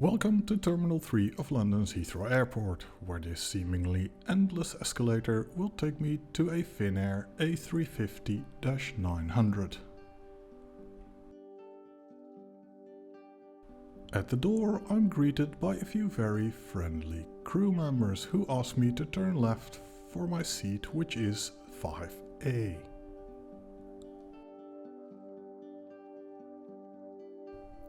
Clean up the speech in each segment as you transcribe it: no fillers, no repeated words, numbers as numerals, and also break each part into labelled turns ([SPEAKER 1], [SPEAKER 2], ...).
[SPEAKER 1] Welcome to Terminal 3 of London's Heathrow Airport, where this seemingly endless escalator will take me to a Finnair A350-900. At the door, I'm greeted by a few very friendly crew members who ask me to turn left for my seat, which is 5A.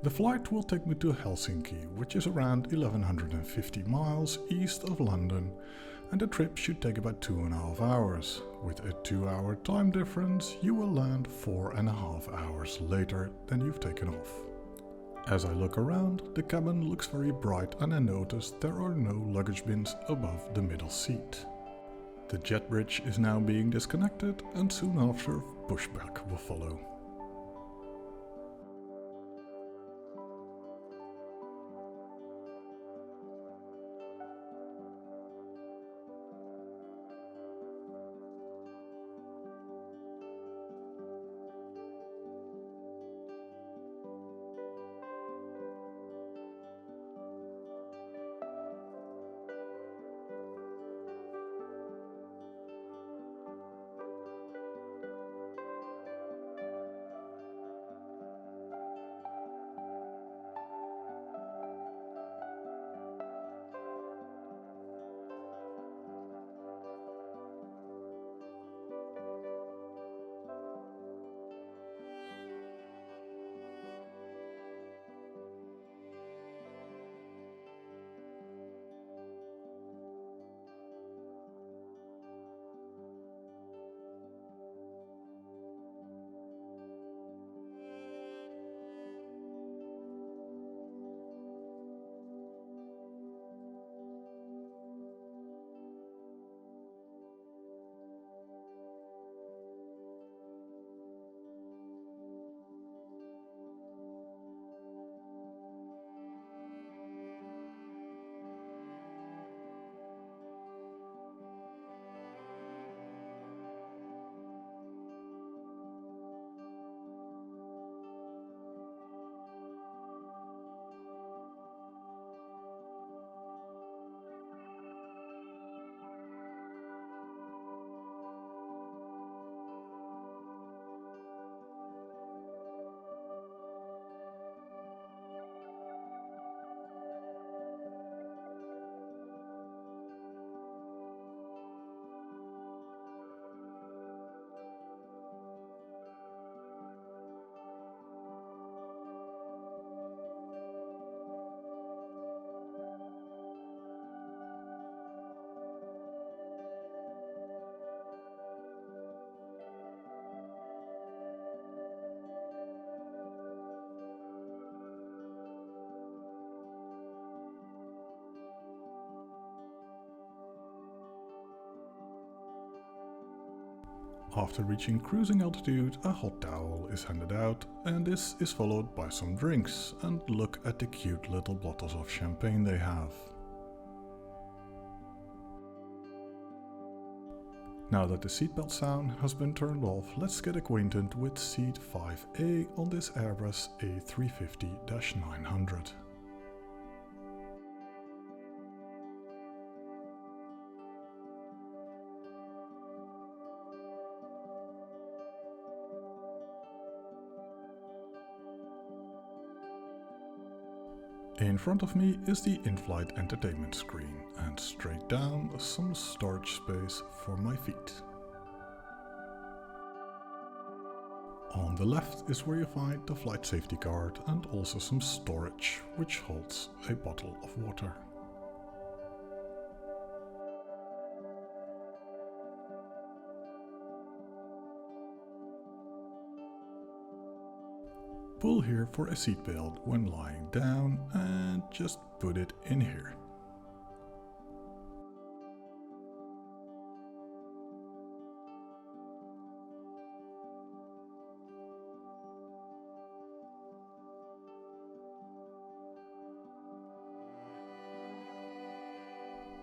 [SPEAKER 1] The flight will take me to Helsinki, which is around 1150 miles east of London, and the trip should take about 2.5 hours. With a 2-hour time difference, you will land 4.5 hours later than you've taken off. As I look around, the cabin looks very bright and I notice there are no luggage bins above the middle seat. The jet bridge is now being disconnected and soon after pushback will follow. After reaching cruising altitude, a hot towel is handed out, and this is followed by some drinks, and look at the cute little bottles of champagne they have. Now that the seatbelt sound has been turned off, let's get acquainted with seat 5A on this Airbus A350-900. In front of me is the Inflight entertainment screen, and straight down some storage space for my feet. On the left is where you find the flight safety card and also some storage, which holds a bottle of water. Pull here for a seatbelt when lying down and just put it in here.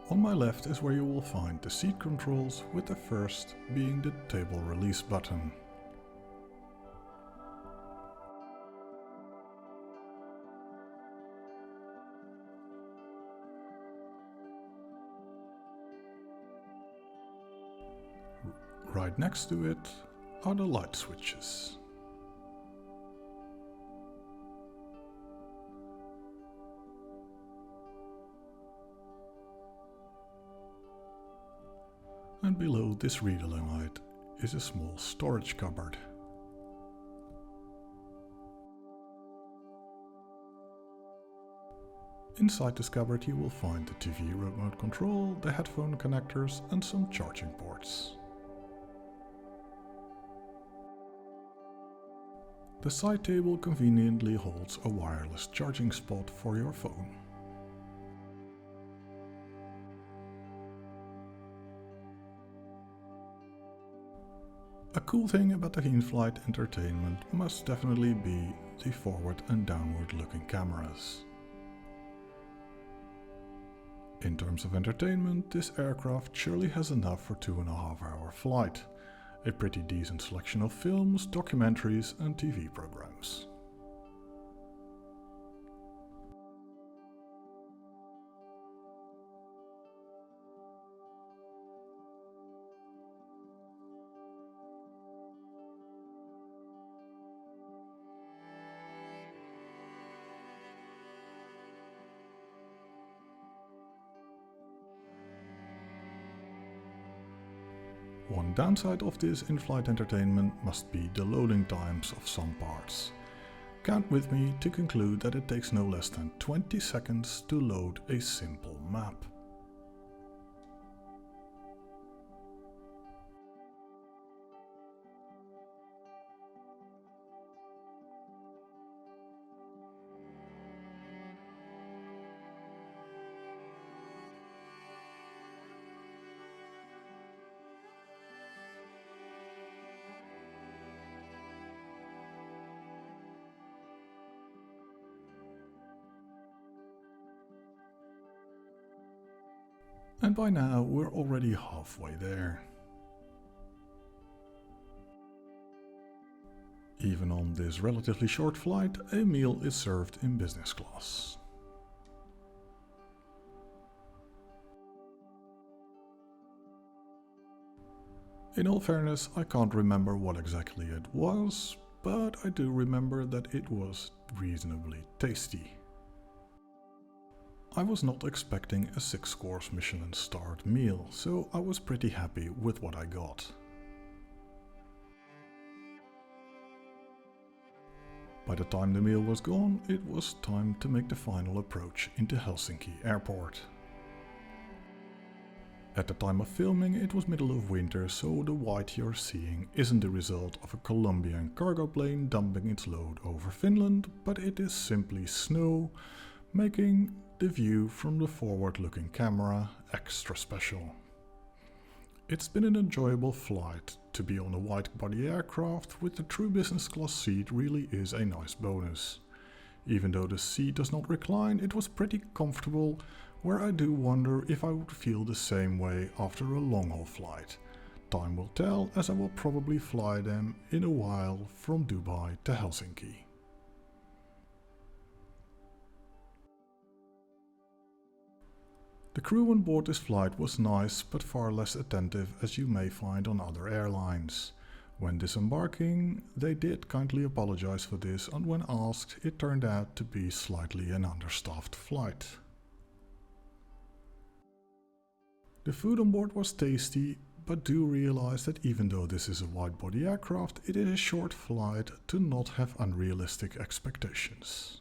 [SPEAKER 1] On my left is where you will find the seat controls, with the first being the table release button. Right next to it are the light switches. And below this reading light is a small storage cupboard. Inside this cupboard you will find the TV remote control, the headphone connectors and some charging ports. The side table conveniently holds a wireless charging spot for your phone. A cool thing about the Inflight entertainment must definitely be the forward and downward looking cameras. In terms of entertainment, this aircraft surely has enough for 2.5-hour flight. A pretty decent selection of films, documentaries and TV programs. One downside of this in-flight entertainment must be the loading times of some parts. Count with me to conclude that it takes no less than 20 seconds to load a simple map. And by now we're already halfway there. Even on this relatively short flight, a meal is served in business class. In all fairness, I can't remember what exactly it was, but I do remember that it was reasonably tasty. I was not expecting a 6-course Michelin-starred meal, so I was pretty happy with what I got. By the time the meal was gone, it was time to make the final approach into Helsinki airport. At the time of filming it was middle of winter, so the white you're seeing isn't the result of a Colombian cargo plane dumping its load over Finland, but it is simply snow, making the view from the forward-looking camera extra special. It's been an enjoyable flight. To be on a wide-body aircraft with a true business class seat really is a nice bonus. Even though the seat does not recline, it was pretty comfortable, where I do wonder if I would feel the same way after a long-haul flight. Time will tell, as I will probably fly them in a while from Dubai to Helsinki. The crew on board this flight was nice, but far less attentive as you may find on other airlines. When disembarking, they did kindly apologize for this, and when asked, it turned out to be slightly an understaffed flight. The food on board was tasty, but do realize that even though this is a wide-body aircraft, it is a short flight to not have unrealistic expectations.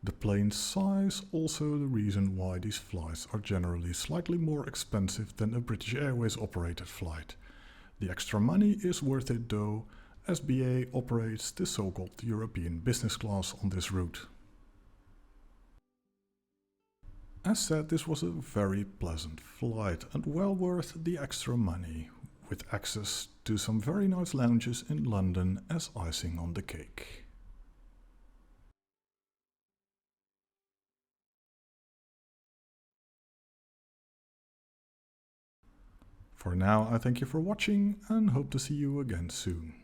[SPEAKER 1] The plane's size also the reason why these flights are generally slightly more expensive than a British Airways operated flight. The extra money is worth it though, as BA operates the so-called European business class on this route. As said, this was a very pleasant flight and well worth the extra money, with access to some very nice lounges in London as icing on the cake. For now, I thank you for watching and hope to see you again soon.